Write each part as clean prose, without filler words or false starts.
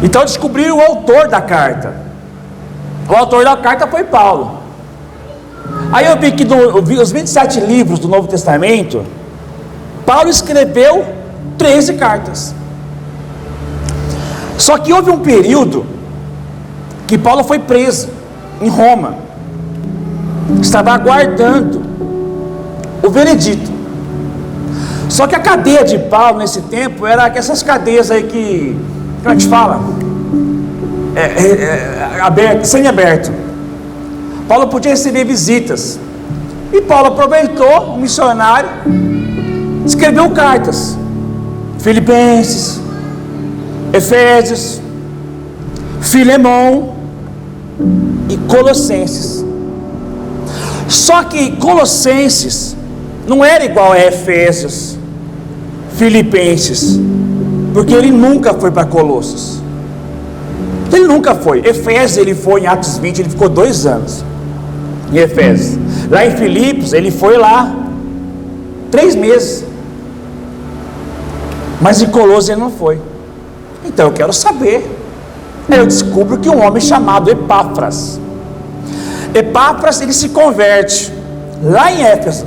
Então descobriram o autor da carta. O autor da carta foi Paulo. Aí eu vi que os 27 livros do Novo Testamento, Paulo escreveu 13 cartas. Só que houve um período que Paulo foi preso em Roma, estava aguardando o veredito. Só que a cadeia de Paulo nesse tempo era essas cadeias aí que, como a gente fala, aberto, semi-aberto. Paulo podia receber visitas, e Paulo aproveitou, um missionário, escreveu cartas: Filipenses, Efésios, Filemão e Colossenses. Só que Colossenses não era igual a Efésios, Filipenses, porque ele nunca foi para Colossos. Ele nunca foi. Efésios ele foi em Atos 20, ele ficou 2 anos em Efésios. Lá em Filipos ele foi lá 3 meses, mas em Colossos ele não foi. Então eu quero saber. Eu descubro que um homem chamado Epáfras, ele se converte lá em Éfeso.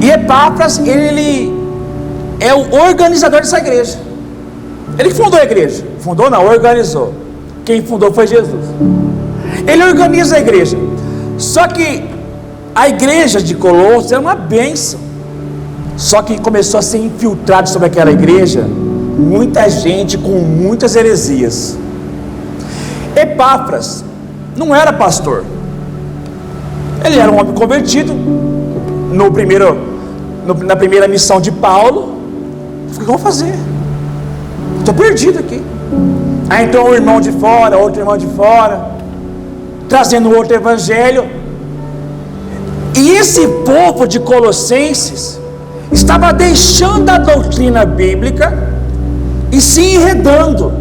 E Epáfras, ele é o organizador dessa igreja. Ele que fundou a igreja. Fundou não, organizou. Quem fundou foi Jesus. Ele organiza a igreja. Só que a igreja de Colossos era uma bênção. Só que começou a ser infiltrado sobre aquela igreja muita gente com muitas heresias. Epáfras não era pastor. Ele era um homem convertido na primeira missão de Paulo. O que eu vou fazer? Estou perdido aqui. Aí entrou um irmão de fora, outro irmão de fora, trazendo outro evangelho. E esse povo de Colossenses estava deixando a doutrina bíblica e se enredando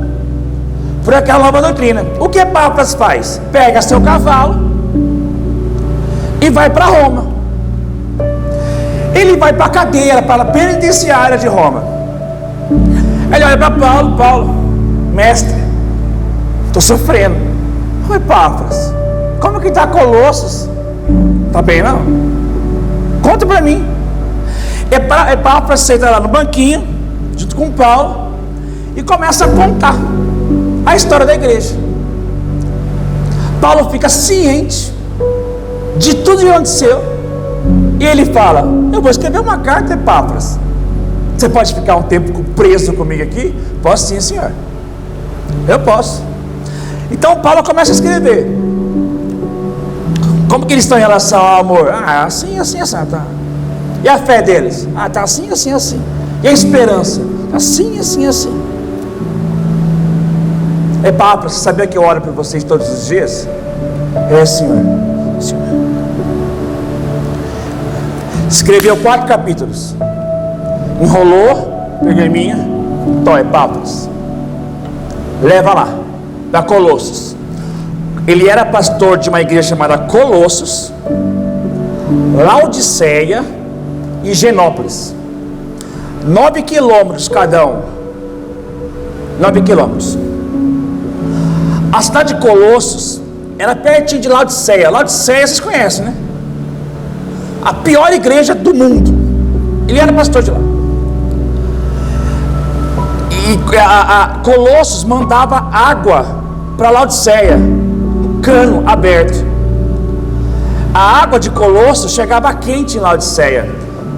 por aquela nova doutrina. O que Epáfras faz? Pega seu cavalo e vai para Roma. Ele vai para a cadeira, para a penitenciária de Roma. Ele olha para Paulo: Paulo, mestre, estou sofrendo. Ô Epáfras, como que está Colossos? Está bem não? Conta para mim. Epáfras senta lá no banquinho, junto com Paulo, e começa a contar a história da igreja. Paulo fica ciente de tudo que aconteceu, e ele fala: eu vou escrever uma carta, Epáfras. Você pode ficar um tempo preso comigo aqui? Posso sim, senhor. Eu posso. Então Paulo começa a escrever. Como que eles estão em relação ao amor? Assim, assim, assim, tá. E a fé deles? Tá assim, assim, assim. E a esperança? Assim, assim, assim. Epáfras, você sabia que eu oro por vocês todos os dias? Senhor. Escreveu 4 capítulos. Enrolou, pergaminho. Então, Epáfras, leva lá, da Colossos. Ele era pastor de uma igreja chamada Colossos, Laodiceia e Genópolis. 9 quilômetros cada um. 9 quilômetros. A cidade de Colossos era pertinho de Laodiceia. Laodiceia vocês conhecem, né? A pior igreja do mundo. Ele era pastor de lá. E a Colossos mandava água para Laodiceia, um cano aberto. A água de Colossos chegava quente em Laodiceia.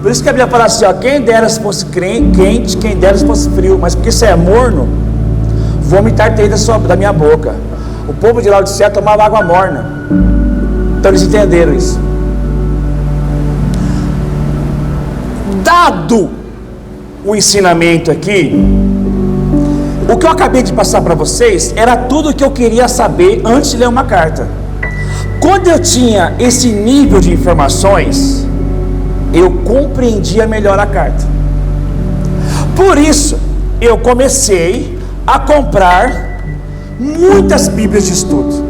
Por isso que a Bíblia fala assim: quem dera se fosse quente, quem dera se fosse frio. Mas porque você é morno, vomitar-te da minha boca. O povo de Laodiceia tomava água morna. Então eles entenderam isso. Dado o ensinamento aqui, o que eu acabei de passar para vocês era tudo o que eu queria saber antes de ler uma carta. Quando eu tinha esse nível de informações, eu compreendia melhor a carta. Por isso, eu comecei a comprar muitas bíblias de estudo.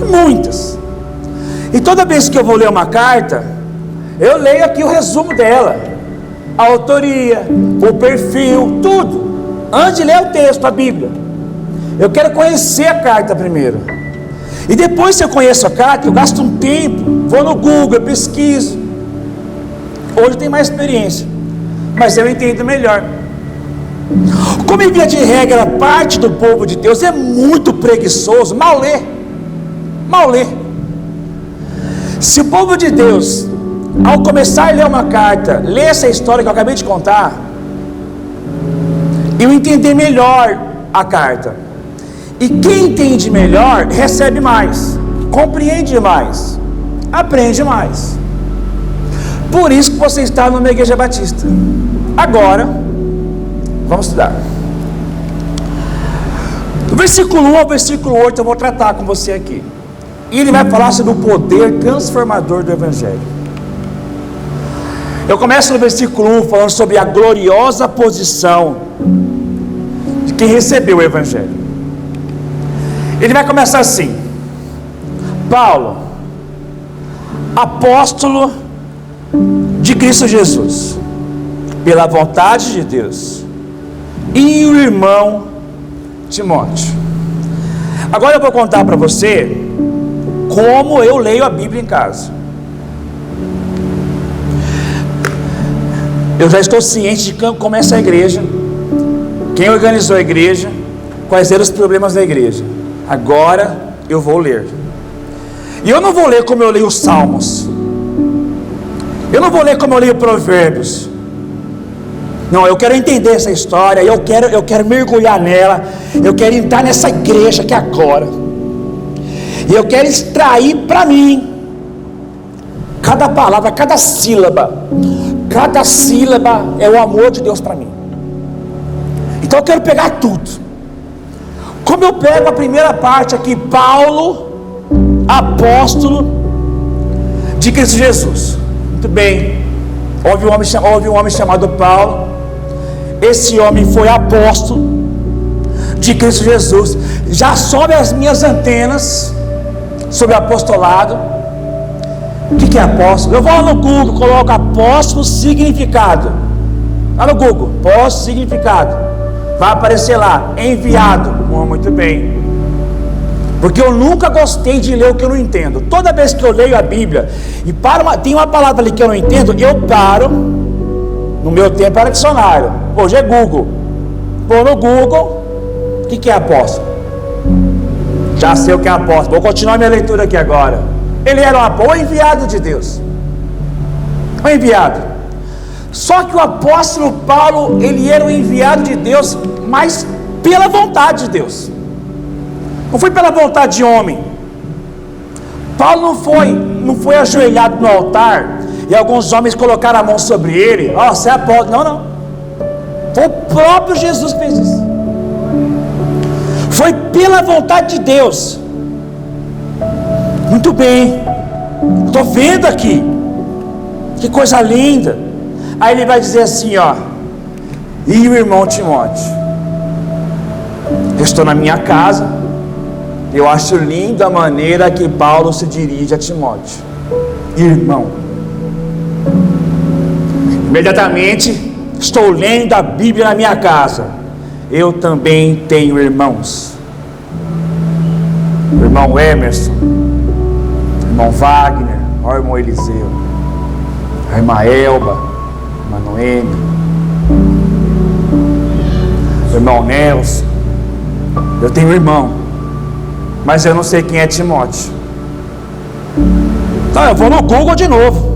Muitas. E toda vez que eu vou ler uma carta, eu leio aqui o resumo dela. A autoria, o perfil, tudo. Antes de ler o texto, a Bíblia, eu quero conhecer a carta primeiro. E depois que eu conheço a carta, eu gasto um tempo, vou no Google, eu pesquiso. Hoje eu tenho mais experiência, mas eu entendo melhor. Como via de regra, parte do povo de Deus é muito preguiçoso, mal lê. Se o povo de Deus, ao começar a ler uma carta, lê essa história que eu acabei de contar, eu entender melhor a carta. E quem entende melhor, recebe mais, compreende mais, aprende mais. Por isso que você está numa igreja batista. Agora, vamos estudar. Do versículo 1 ao versículo 8 eu vou tratar com você aqui. E ele vai falar sobre o poder transformador do Evangelho. Eu começo no versículo 1 falando sobre a gloriosa posição de quem recebeu o Evangelho. Ele vai começar assim: Paulo, apóstolo de Cristo Jesus, pela vontade de Deus, e o irmão Timóteo. Agora eu vou contar para você como eu leio a Bíblia em casa. Eu já estou ciente de como é essa igreja, quem organizou a igreja, quais eram os problemas da igreja. Agora eu vou ler. E eu não vou ler como eu leio os Salmos. Eu não vou ler como eu leio Provérbios. Não, eu quero entender essa história. Eu quero mergulhar nela. Eu quero entrar nessa igreja aqui agora. E eu quero extrair para mim cada palavra, cada sílaba. Cada sílaba é o amor de Deus para mim. Então eu quero pegar tudo. Como eu pego a primeira parte aqui, Paulo, apóstolo de Cristo Jesus. Muito bem. Houve um homem chamado Paulo. Esse homem foi apóstolo de Cristo Jesus. Já sobe as minhas antenas sobre apostolado. O que é apóstolo? Eu vou lá no Google, coloco apóstolo significado. Lá no Google, apóstolo significado. Vai aparecer lá, enviado. Muito bem. Porque eu nunca gostei de ler o que eu não entendo. Toda vez que eu leio a Bíblia e tem uma palavra ali que eu não entendo, eu paro. No meu tempo era dicionário, hoje é Google. Vou no Google. O que é apóstolo? Já sei o que é apóstolo. Vou continuar minha leitura aqui agora. Ele era o enviado de Deus. O enviado. Só que o apóstolo Paulo, ele era o enviado de Deus, mas pela vontade de Deus. Não foi pela vontade de homem. Paulo não foi ajoelhado no altar e alguns homens colocaram a mão sobre ele. Você é apóstolo. Não. Foi o próprio Jesus que fez isso. Foi pela vontade de Deus. Muito bem. Estou vendo aqui. Que coisa linda. Aí ele vai dizer assim, e o irmão Timóteo. Eu estou na minha casa. Eu acho linda a maneira que Paulo se dirige a Timóteo. Irmão. Imediatamente estou lendo a Bíblia na minha casa. Eu também tenho irmãos. O irmão Emerson, o irmão Wagner, o irmão Eliseu, a irmã Elba, a irmã Noemi, o irmão Nelson. Eu tenho um irmão, mas eu não sei quem é Timóteo. Então eu vou no Google de novo.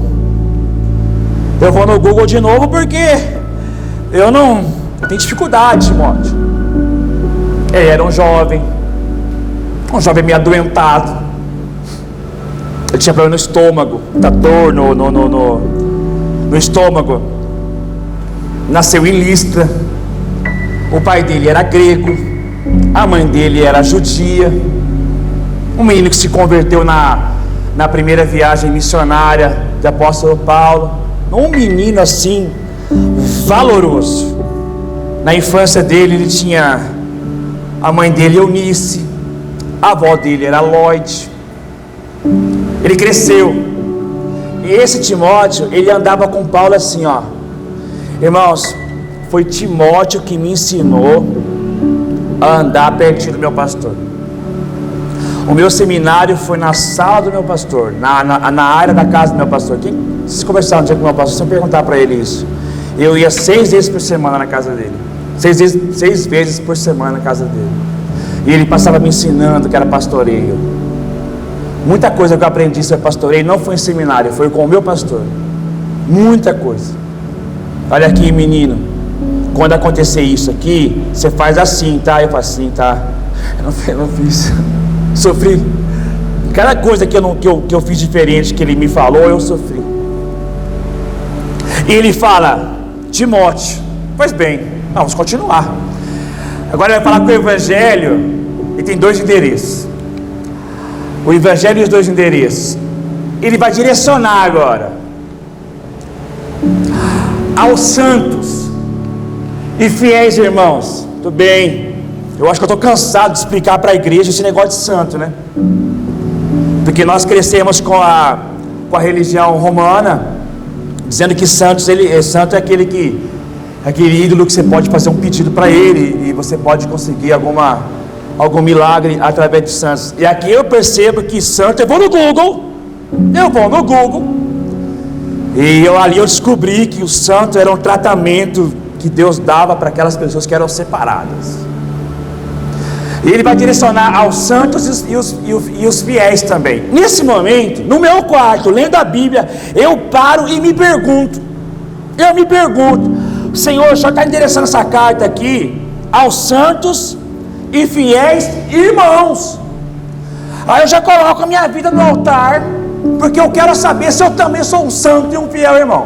Porque eu tenho dificuldade, Timóteo. Ele era um jovem meio adoentado. Ele tinha problema no estômago, muita dor no estômago. Nasceu em Listra. O pai dele era grego, a mãe dele era judia. Um menino que se converteu na primeira viagem missionária do apóstolo Paulo. Um menino assim, valoroso. Na infância dele, ele tinha a mãe dele, Eunice, a avó dele era Lloyd. Ele cresceu. E esse Timóteo, ele andava com Paulo assim, Irmãos, foi Timóteo que me ensinou a andar pertinho do meu pastor. O meu seminário foi na sala do meu pastor, na área da casa do meu pastor. Vocês conversaram um dia com o meu pastor, se eu perguntar para ele isso. Eu ia 6 vezes por semana na casa dele. 6 vezes por semana na casa dele. E ele passava me ensinando que era pastoreio. Muita coisa que eu aprendi sobre pastoreio não foi em seminário, foi com o meu pastor. Muita coisa. Olha aqui, menino, quando acontecer isso aqui, você faz assim, tá? Eu faço assim, tá? Eu não fiz. Sofri. Cada coisa que eu fiz diferente que ele me falou, eu sofri. E ele fala: Timóteo, pois bem, vamos continuar. Agora ele vai falar que o Evangelho, ele tem 2 endereços. O Evangelho e os 2 endereços. Ele vai direcionar agora aos santos e fiéis irmãos. Tudo bem. Eu acho que eu estou cansado de explicar para a igreja esse negócio de santo, né? Porque nós crescemos com a religião romana, dizendo que santo é aquele ídolo que você pode fazer um pedido para ele e você pode conseguir algum milagre através de santos. E aqui eu percebo que santo, eu vou no Google e ali eu descobri que o santo era um tratamento que Deus dava para aquelas pessoas que eram separadas. E ele vai direcionar aos santos e os fiéis também. Nesse momento, no meu quarto, lendo a Bíblia, eu paro e me pergunto, Senhor, o Senhor está endereçando essa carta aqui aos santos e fiéis irmãos. Aí eu já coloco a minha vida no altar, porque eu quero saber se eu também sou um santo e um fiel irmão.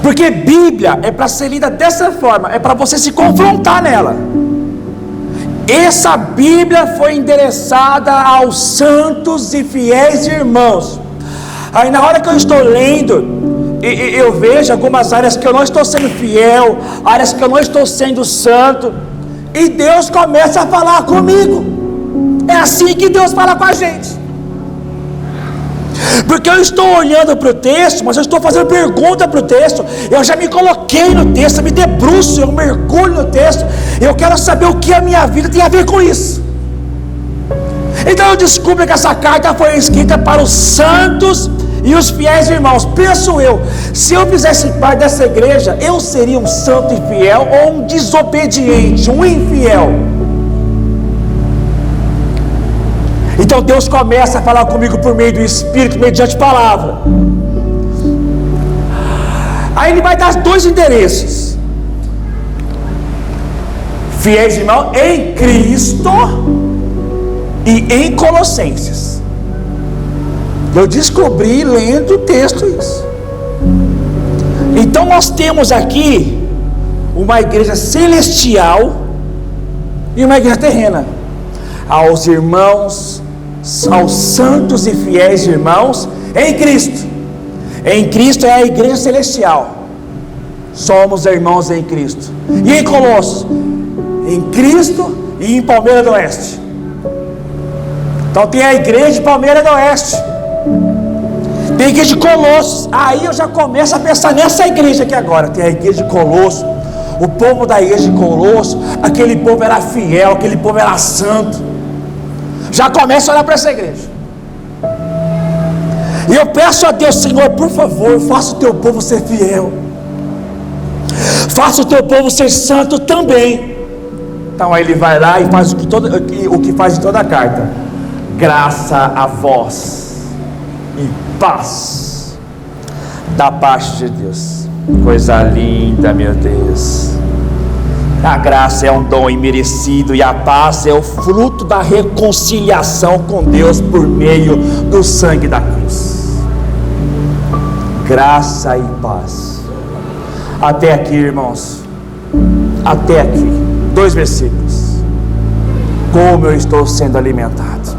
Porque Bíblia é para ser lida dessa forma, é para você se confrontar nela. Essa Bíblia foi endereçada aos santos e fiéis irmãos. Aí na hora que eu estou lendo, eu vejo algumas áreas que eu não estou sendo fiel, áreas que eu não estou sendo santo, e Deus começa a falar comigo. É assim que Deus fala com a gente. Porque eu estou olhando para o texto, mas eu estou fazendo pergunta para o texto. Eu já me coloquei no texto, eu me debruço, eu mergulho no texto. Eu quero saber o que a minha vida tem a ver com isso. Então eu descubro que essa carta foi escrita para os santos e os fiéis irmãos. Penso eu, se eu fizesse parte dessa igreja, eu seria um santo e fiel ou um desobediente, um infiel? Então Deus começa a falar comigo por meio do Espírito, mediante palavra. Aí Ele vai dar 2 endereços: fiéis irmãos em Cristo e em Colossenses. Eu descobri lendo o texto isso. Então nós temos aqui uma igreja celestial e uma igreja terrena. Aos irmãos, aos santos e fiéis irmãos em Cristo. Em Cristo é a igreja celestial. Somos irmãos em Cristo. E em Colossos? Em Cristo e em Palmeira do Oeste. Então tem a igreja de Palmeira do Oeste, tem a igreja de Colossos. Aí eu já começo a pensar nessa igreja aqui agora. Tem a igreja de Colossos. O povo da igreja de Colossos, aquele povo era fiel, aquele povo era santo. Já começo a olhar para essa igreja. E eu peço a Deus: Senhor, por favor, faça o teu povo ser fiel, faça o teu povo ser santo também. Então aí ele vai lá e faz o que faz em toda a carta: graça a vós e paz da parte de Deus. Coisa linda, meu Deus. A graça é um dom imerecido e a paz é o fruto da reconciliação com Deus por meio do sangue da cruz. Graça e paz. Até aqui, irmãos. Até aqui. 2 versículos. Como eu estou sendo alimentado.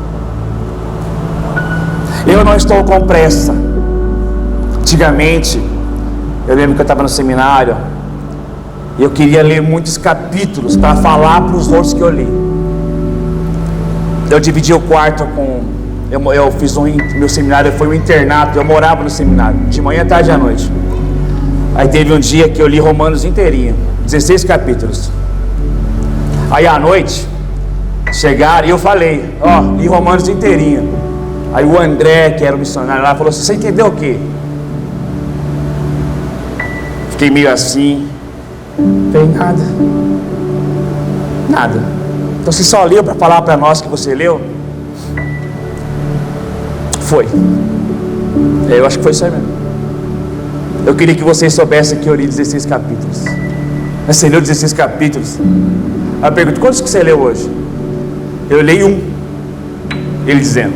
Eu não estou com pressa. Antigamente, eu lembro que eu estava no seminário, eu queria ler muitos capítulos para falar para os outros que eu li. Eu dividi o quarto com... Eu fiz meu seminário foi um internato, eu morava no seminário, de manhã, tarde e à noite. Aí teve um dia que eu li Romanos inteirinho, 16 capítulos. Aí à noite, chegaram e eu falei, li Romanos inteirinho. Aí o André, que era o missionário lá, falou assim: você entendeu o quê? Fiquei meio assim, não tem nada. Então você só leu para falar para nós que você leu? Foi. Eu acho que foi isso aí mesmo. Eu queria que vocês soubessem que eu li 16 capítulos. Mas você leu 16 capítulos? Aí eu pergunto: quantos que você leu hoje? Eu leio um. Ele dizendo.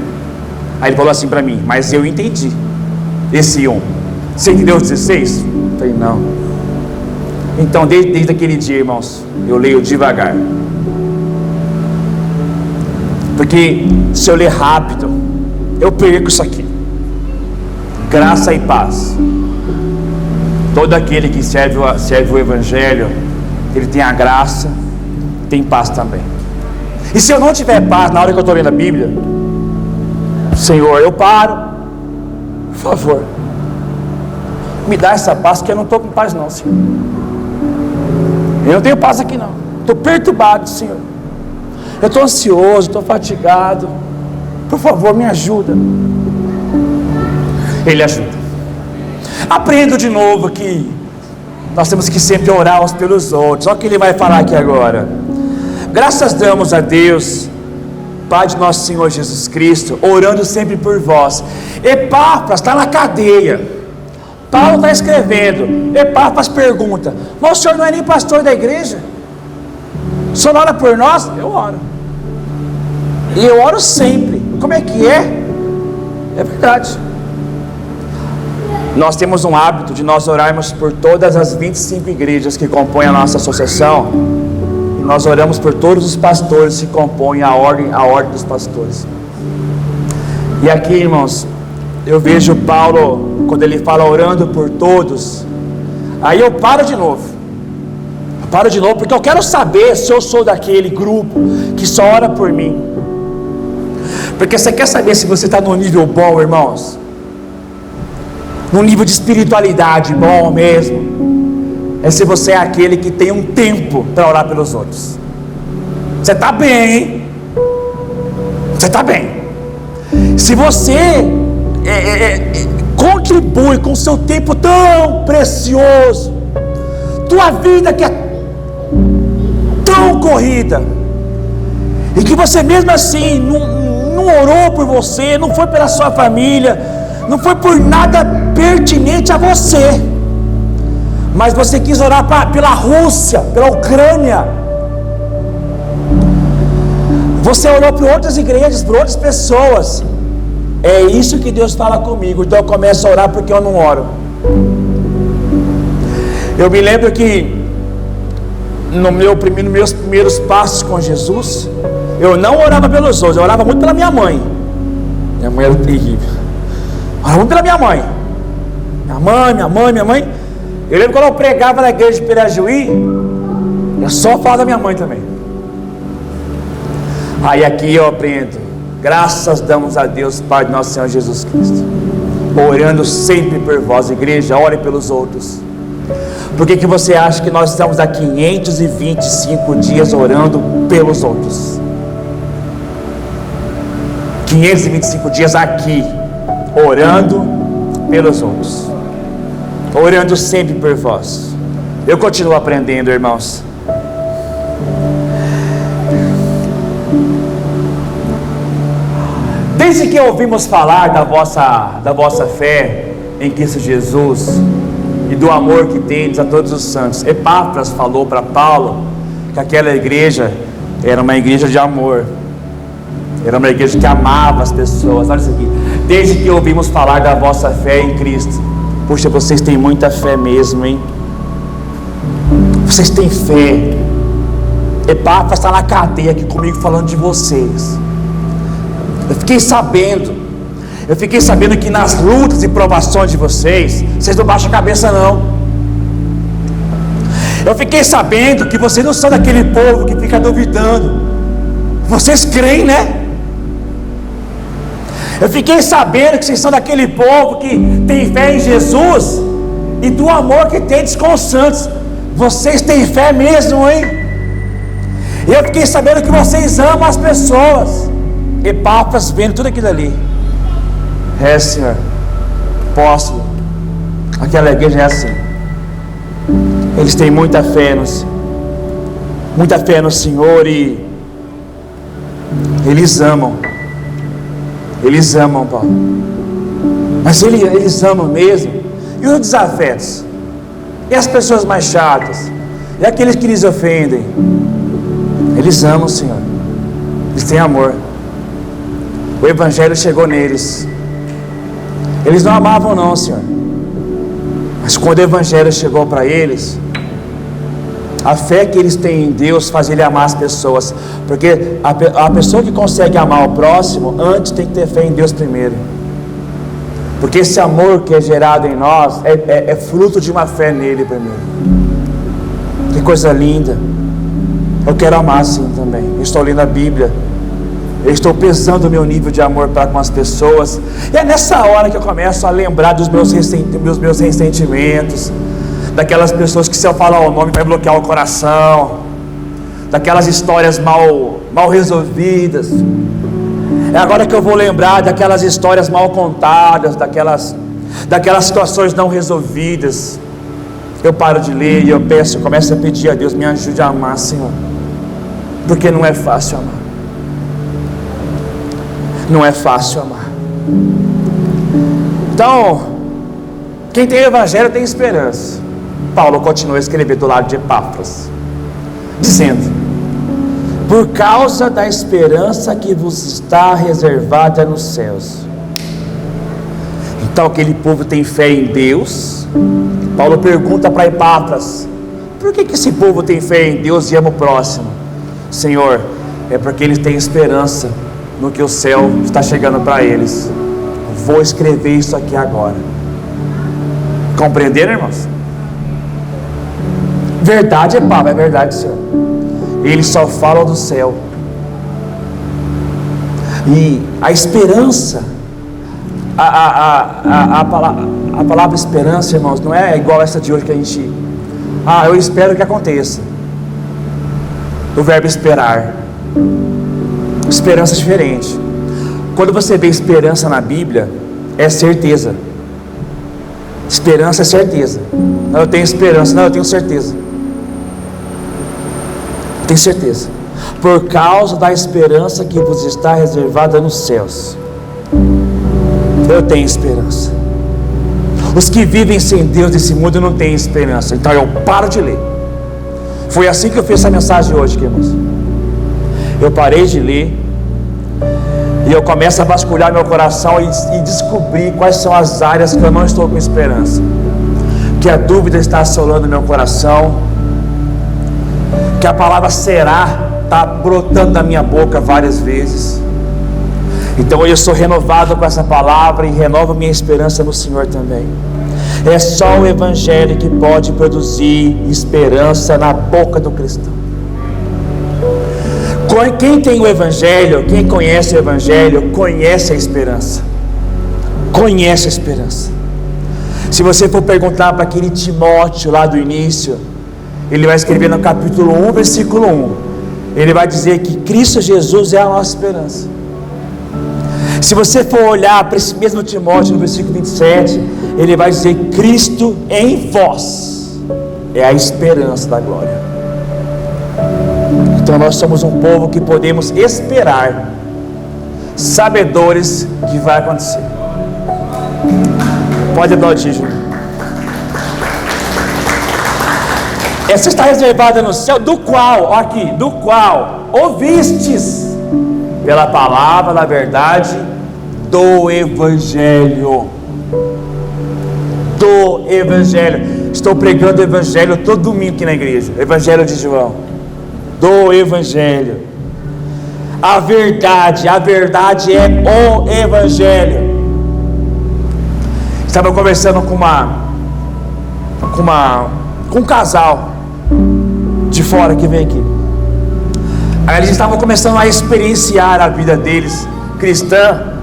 Aí ele falou assim para mim: mas eu entendi esse um. Você entendeu os 16? Eu falei: não. Então desde aquele dia, irmãos, eu leio devagar. Porque se eu ler rápido, eu perco isso aqui. Graça e paz. Todo aquele que serve o Evangelho, ele tem a graça, tem paz também. E se eu não tiver paz na hora que eu estou lendo a Bíblia, Senhor, eu paro, por favor, me dá essa paz, que eu não estou com paz não, Senhor. Eu não tenho paz aqui não, estou perturbado, Senhor. Eu estou ansioso, estou fatigado, por favor, me ajuda. Ele ajuda. Aprendo de novo que nós temos que sempre orar uns pelos outros. Olha o que ele vai falar aqui agora. Graças damos a Deus, Pai de nosso Senhor Jesus Cristo, orando sempre por vós. Epáfras está na cadeia. Paulo está escrevendo. Epáfras pergunta: mas o senhor não é nem pastor da igreja? O senhor ora por nós? Eu oro. E eu oro sempre. Como é que é? É verdade. Nós temos um hábito de nós orarmos por todas as 25 igrejas que compõem a nossa associação. E nós oramos por todos os pastores que compõem a ordem dos pastores. E aqui, irmãos, eu vejo Paulo, quando ele fala orando por todos, aí eu paro de novo. Porque eu quero saber se eu sou daquele grupo que só ora por mim. Porque você quer saber se você está no nível bom, irmãos? No nível de espiritualidade bom mesmo, é se você é aquele que tem um tempo para orar pelos outros. Você está bem, hein? Você está bem. Se você contribui com o seu tempo tão precioso, tua vida que é tão corrida, e que você mesmo assim não orou por você, não foi pela sua família, não foi por nada pertinente a você, mas você quis orar pela Rússia, pela Ucrânia, você orou por outras igrejas, por outras pessoas. É isso que Deus fala comigo. Então eu começo a orar porque eu não oro. Eu me lembro que nos meus primeiros passos com Jesus, eu não orava pelos outros, eu orava muito pela minha mãe. Minha mãe era terrível. Orava muito pela minha mãe. Minha mãe. Eu lembro quando eu pregava na igreja de Pirajuí, eu só falava da minha mãe também. Aí aqui eu aprendo. Graças damos a Deus, Pai de nosso Senhor Jesus Cristo, orando sempre por vós, igreja, ore pelos outros. Por que você acha que nós estamos há 525 dias orando pelos outros? 525 dias aqui, orando pelos outros, orando sempre por vós. Eu continuo aprendendo, irmãos. Desde que ouvimos falar da vossa fé em Cristo Jesus e do amor que tendes a todos os santos, Epáfras falou para Paulo que aquela igreja era uma igreja de amor, era uma igreja que amava as pessoas. Olha isso aqui. Desde que ouvimos falar da vossa fé em Cristo. Puxa, vocês têm muita fé mesmo, hein? Vocês têm fé. Epáfras está na cadeia aqui comigo falando de vocês. Eu fiquei sabendo que nas lutas e provações de vocês não baixam a cabeça não. Eu fiquei sabendo que vocês não são daquele povo que fica duvidando. Vocês creem, né? Eu fiquei sabendo que vocês são daquele povo que tem fé em Jesus e do amor que tem com os santos. Vocês têm fé mesmo, hein? Eu fiquei sabendo que vocês amam as pessoas. Epáfras vendo tudo aquilo ali. Senhor, apóstolo, aquela igreja é assim. Eles têm muita fé no Senhor e eles amam, Paulo. Mas eles amam mesmo. E os desafetos? E as pessoas mais chatas? E aqueles que lhes ofendem? Eles amam, Senhor. Eles têm amor. O Evangelho chegou neles. Eles não amavam não, Senhor. Mas quando o Evangelho chegou para eles, a fé que eles têm em Deus faz ele amar as pessoas. Porque a pessoa que consegue amar o próximo, antes tem que ter fé em Deus primeiro. Porque esse amor que é gerado em nós é fruto de uma fé nele primeiro. Que coisa linda. Eu quero amar assim também. Eu estou lendo a Bíblia. Eu estou pesando o meu nível de amor para com as pessoas. E é nessa hora que eu começo a lembrar dos meus ressentimentos, daquelas pessoas que se eu falar o nome vai bloquear o coração, daquelas histórias mal resolvidas. É agora que eu vou lembrar daquelas histórias mal contadas, daquelas situações não resolvidas. Eu paro de ler e eu começo a pedir a Deus, me ajude a amar, Senhor, porque não é fácil amar. Não é fácil amar. Então, quem tem Evangelho tem esperança. Paulo continua a escrever do lado de Epáfras, dizendo: por causa da esperança que vos está reservada nos céus. Então aquele povo tem fé em Deus. Paulo pergunta para Epáfras: por que esse povo tem fé em Deus e ama o próximo? Senhor, é porque eles têm esperança no que o céu está chegando para eles. Vou escrever isso aqui agora. Compreenderam, irmãos? Verdade, Epáfras, é verdade, Senhor. Eles só falam do céu. E a esperança, a palavra esperança, irmãos, não é igual essa de hoje que a gente... eu espero que aconteça. O verbo esperar. Esperança é diferente. Quando você vê esperança na Bíblia, é certeza. Esperança é certeza. Não, eu tenho esperança. Não, eu tenho certeza. Tenho certeza. Por causa da esperança que vos está reservada nos céus. Eu tenho esperança. Os que vivem sem Deus nesse mundo não têm esperança. Então eu paro de ler. Foi assim que eu fiz essa mensagem hoje, irmãos. Eu parei de ler e eu começo a vasculhar meu coração e descobrir quais são as áreas que eu não estou com esperança, que a dúvida está assolando meu coração, que a palavra será está brotando da minha boca várias vezes. Então eu sou renovado com essa palavra e renovo minha esperança no Senhor também. É só o Evangelho que pode produzir esperança na boca do cristão. Quem tem o Evangelho, quem conhece o Evangelho, conhece a esperança. Conhece a esperança. Se você for perguntar para aquele Timóteo lá do início, ele vai escrever no capítulo 1, versículo 1. Ele vai dizer que Cristo Jesus é a nossa esperança. Se você for olhar para esse mesmo Timóteo no versículo 27, ele vai dizer: Cristo em vós é a esperança da glória. Então nós somos um povo que podemos esperar, sabedores que vai acontecer. Pode aplaudir, Júlio. Essa está reservada no céu, do qual ouvistes pela palavra da verdade do Evangelho. Do Evangelho. Estou pregando o Evangelho todo domingo aqui na igreja. Evangelho de João. Do Evangelho. A verdade é o Evangelho. Estava conversando com um casal de fora que vem aqui. Aí eles estavam começando a experienciar a vida deles cristã.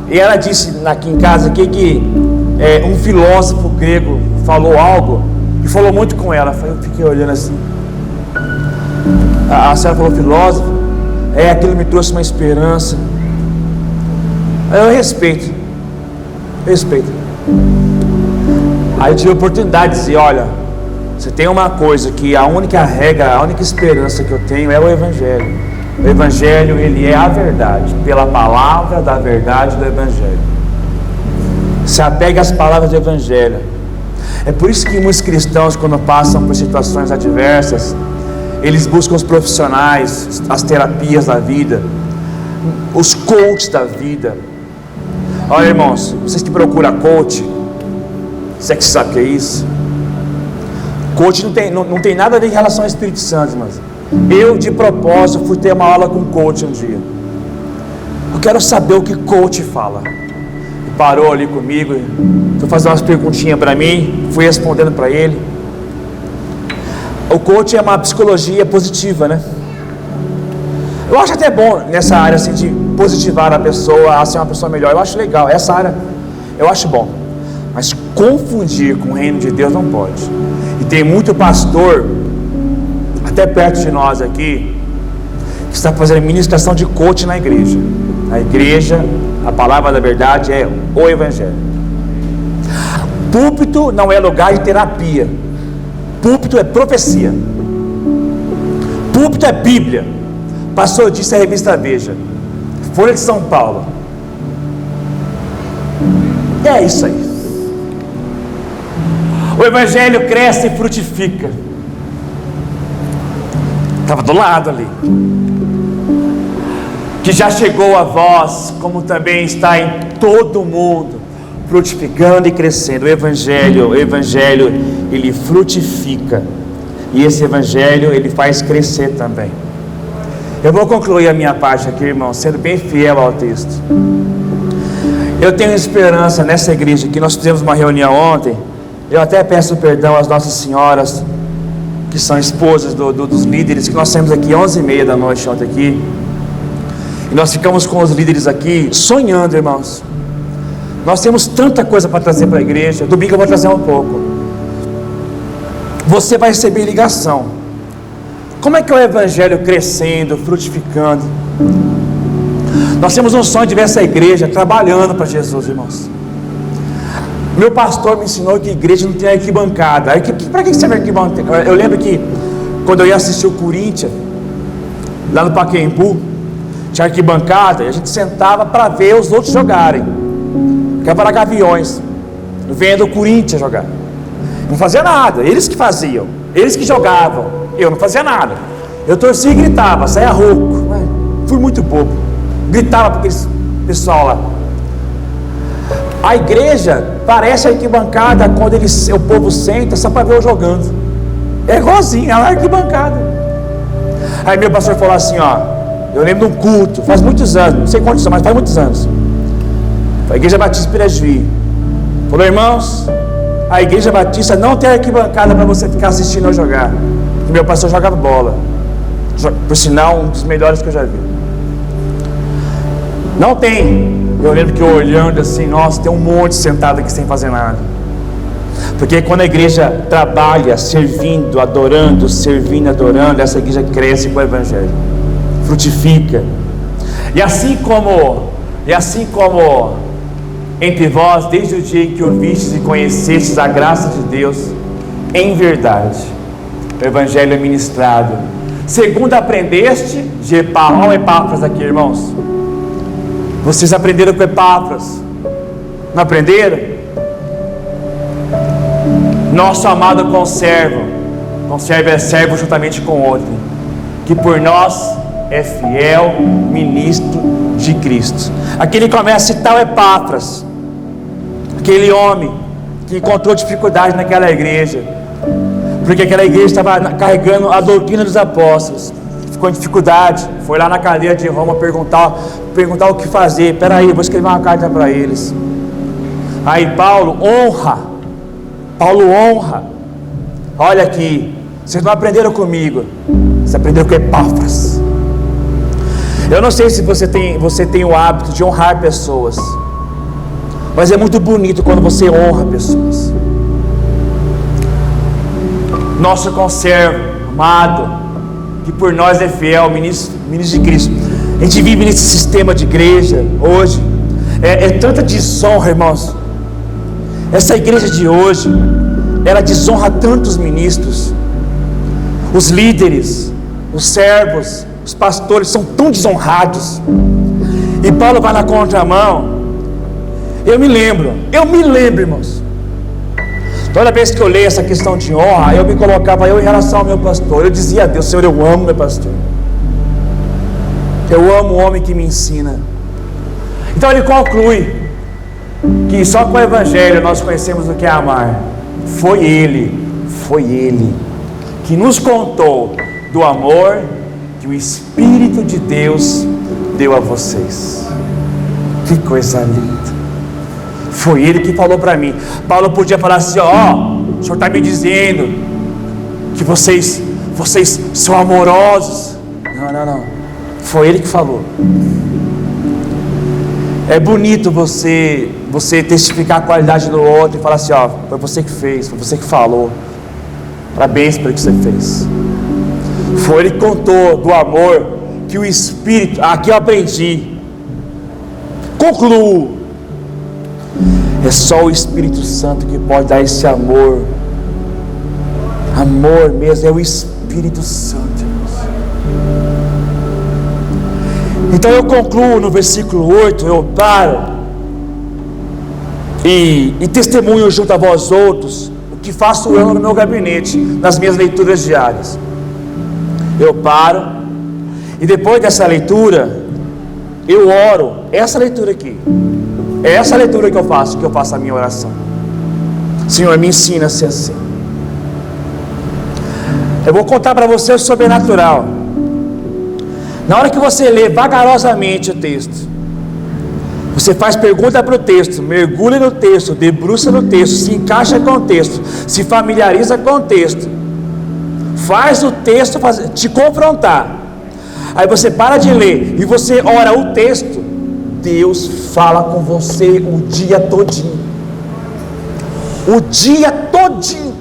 E ela disse aqui em casa que um filósofo grego falou algo e falou muito com ela. Eu fiquei olhando assim. A senhora falou filósofo, aquilo me trouxe uma esperança. Eu respeito. Aí eu tive a oportunidade de dizer: olha, você tem uma coisa, que a única regra, a única esperança que eu tenho é o Evangelho. O Evangelho, ele é a verdade, pela palavra da verdade do Evangelho. Se apegue às palavras do Evangelho. É por isso que muitos cristãos, quando passam por situações adversas, eles buscam os profissionais, as terapias da vida, os coaches da vida. Olha, irmãos, vocês que procuram coach, você que sabe o que é isso? Coach não tem nada a ver em relação ao Espírito Santo, mas eu, de propósito, fui ter uma aula com coach um dia. Eu quero saber o que coach fala. Parou ali comigo, foi fazer umas perguntinhas para mim, fui respondendo para ele. O coach é uma psicologia positiva, né? Eu acho até bom nessa área assim, de positivar a pessoa a ser uma pessoa melhor. Eu acho legal, essa área eu acho bom. Mas confundir com o reino de Deus não pode. E tem muito pastor, até perto de nós aqui, que está fazendo ministração de coach na igreja. A igreja, a palavra da verdade é o Evangelho. Púlpito não é lugar de terapia. Púlpito é profecia. Púlpito é Bíblia. Pastor disse a revista Veja, Folha de São Paulo. É isso aí. O Evangelho cresce e frutifica. Estava do lado ali. Que já chegou a vós, como também está em todo o mundo, frutificando e crescendo. O Evangelho, ele frutifica. E esse Evangelho, ele faz crescer também. Eu vou concluir a minha parte aqui, irmão, sendo bem fiel ao texto. Eu tenho esperança nessa igreja aqui. Nós fizemos uma reunião ontem. Eu até peço perdão às nossas senhoras, que são esposas dos líderes, que nós saímos aqui 11h30 da noite ontem aqui. E nós ficamos com os líderes aqui, sonhando, irmãos. Nós temos tanta coisa para trazer para a igreja. Domingo eu vou trazer um pouco. Você vai receber ligação. Como é que é o Evangelho crescendo, frutificando? Nós temos um sonho de ver essa igreja trabalhando para Jesus, irmãos. Meu pastor me ensinou que a igreja não tem arquibancada. Para que serve arquibancada? Eu lembro que quando eu ia assistir o Corinthians, lá no Pacaembu, tinha arquibancada e a gente sentava para ver os outros jogarem. Ficava lá Gaviões, vendo o Corinthians jogar. Não fazia nada, eles que faziam, eles que jogavam. Eu não fazia nada. Eu torcia e gritava, saia rouco. Fui muito bobo. Gritava para aquele pessoal lá. A igreja parece a arquibancada quando o povo senta só para ver eu jogando. É igualzinho, é uma arquibancada. Aí meu pastor falou assim, ó. Eu lembro de um culto, faz muitos anos, não sei quantos anos, mas faz muitos anos. A Igreja Batista Pirajuí falou: irmãos, a Igreja Batista não tem arquibancada para você ficar assistindo eu jogar. E meu pastor jogava bola, por sinal, um dos melhores que eu já vi. Não tem. Eu lembro que eu olhando assim, nossa, tem um monte sentado aqui sem fazer nada. Porque quando a igreja trabalha, servindo, adorando, essa igreja cresce com o Evangelho, frutifica. E assim como entre vós, desde o dia em que ouvistes e conhecestes a graça de Deus, em verdade, o Evangelho é ministrado, segundo aprendeste de Epáfras. Olha o Epáfras aqui, irmãos. Vocês aprenderam com Epáfras? Não aprenderam? Nosso amado conservo é servo juntamente com outro, que por nós é fiel ministro de Cristo. Aqui ele começa a citar o Epáfras, aquele homem que encontrou dificuldade naquela igreja, porque aquela igreja estava carregando a doutrina dos apóstolos, ficou em dificuldade, foi lá na cadeia de Roma perguntar o que fazer. Peraí, vou escrever uma carta para eles. Aí Paulo honra. Olha aqui, vocês não aprenderam comigo, vocês aprenderam com Epáfras. Eu não sei se você tem o hábito de honrar pessoas, mas é muito bonito quando você honra pessoas. Nosso conservo, amado, que por nós é fiel, ministro de Cristo. A gente vive nesse sistema de igreja hoje, é tanta desonra, irmãos. Essa igreja de hoje, ela desonra tantos ministros, os líderes, os servos, os pastores são tão desonrados. E Paulo vai na contramão. Eu me lembro, irmãos, toda vez que eu leio essa questão de honra, eu me colocava em relação ao meu pastor. Eu dizia a Deus: Senhor, eu amo meu pastor, eu amo o homem que me ensina. Então ele conclui que só com o Evangelho nós conhecemos o que é amar. Foi Ele que nos contou do amor que o Espírito de Deus deu a vocês. Que coisa linda! Foi Ele que falou para mim. Paulo podia falar assim: o Senhor está me dizendo que vocês são amorosos. Não. Foi Ele que falou. É bonito você testificar a qualidade do outro e falar assim: foi você que fez, foi você que falou. Parabéns pelo que você fez. Foi Ele que contou do amor que o Espírito, aqui eu aprendi. Concluo. É só o Espírito Santo que pode dar esse amor. Amor mesmo, é o Espírito Santo, irmãos. Então eu concluo no versículo 8, eu paro e testemunho junto a vós outros o que faço eu no meu gabinete, nas minhas leituras diárias. Eu paro e depois dessa leitura eu oro. Essa leitura aqui, é essa leitura que eu faço a minha oração. Senhor, me ensina a ser assim. Eu vou contar para você o sobrenatural. Na hora que você lê vagarosamente o texto, você faz pergunta para o texto, mergulha no texto, debruça no texto, se encaixa com o texto, se familiariza com o texto, faz o texto te confrontar. Aí você para de ler e você ora o texto. Deus fala com você o dia todinho. O dia todinho.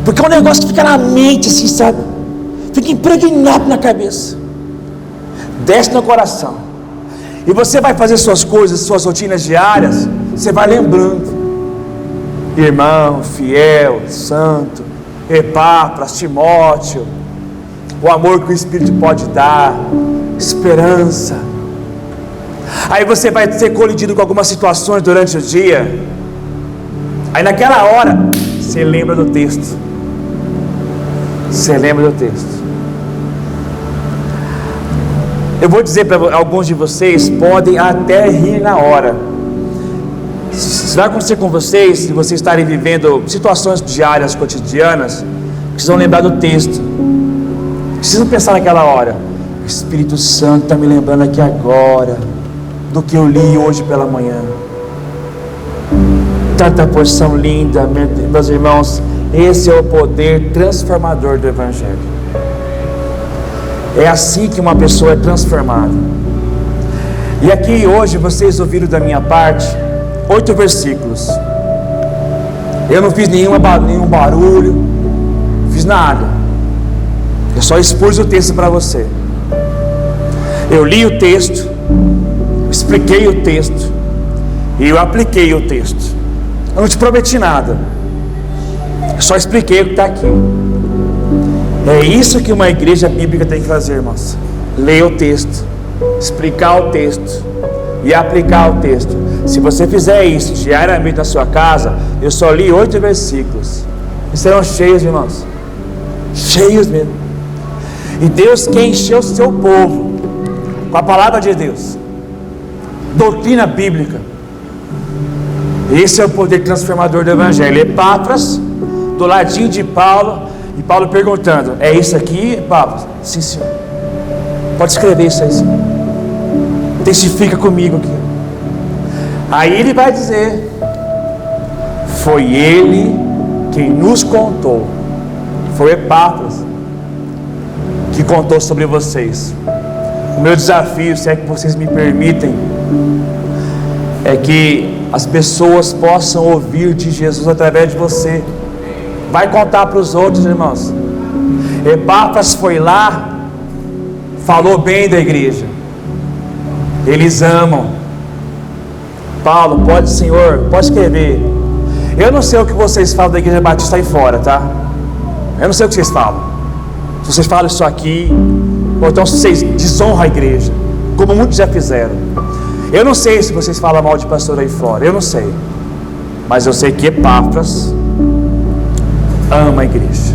Porque é um negócio que fica na mente assim, sabe? Fica impregnado na cabeça. Desce no coração. E você vai fazer suas coisas, suas rotinas diárias. Você vai lembrando. Irmão, fiel, santo, Epáfras, Timóteo. O amor que o Espírito pode dar. Esperança. Aí você vai ser colidido com algumas situações durante o dia. Aí naquela hora, você lembra do texto. Você lembra do texto. Eu vou dizer para alguns de vocês, podem até rir na hora. Isso vai acontecer com vocês, se vocês estarem vivendo situações diárias, cotidianas, precisam lembrar do texto. Precisam pensar naquela hora. O Espírito Santo está me lembrando aqui agora do que eu li hoje pela manhã. Tanta porção linda, meus irmãos. Esse é o poder transformador do Evangelho. É assim que uma pessoa é transformada. E aqui hoje vocês ouviram da minha parte 8 versículos. Eu não fiz nenhum barulho, não fiz nada. Eu só expus o texto para você. Eu li o texto, expliquei o texto e eu apliquei o texto. Eu não te prometi nada. Eu só expliquei o que está aqui. É isso que uma igreja bíblica tem que fazer, irmãos. Ler o texto, explicar o texto e aplicar o texto. Se você fizer isso diariamente na sua casa, eu só li 8 versículos. E serão cheios, irmãos. Cheios mesmo. E Deus quer encher o seu povo com a palavra de Deus. Doutrina bíblica. Esse é o poder transformador do Evangelho. Epáfras, do ladinho de Paulo. E Paulo perguntando: é isso aqui, Epáfras? Sim, senhor. Pode escrever isso aí, senhor. Testifica comigo aqui. Aí ele vai dizer: foi ele quem nos contou. Foi Epáfras que contou sobre vocês. O meu desafio, se é que vocês me permitem, é que as pessoas possam ouvir de Jesus através de você. Vai contar para os outros, irmãos. Epáfras foi lá, falou bem da igreja. Eles amam. Paulo, pode, Senhor, pode escrever. Eu não sei o que vocês falam da Igreja Batista aí fora, tá? Eu não sei o que vocês falam. Se vocês falam isso aqui, ou então se vocês desonram a igreja, como muitos já fizeram. Eu não sei se vocês falam mal de pastor aí fora, eu não sei. Mas eu sei que Epáfras ama a igreja.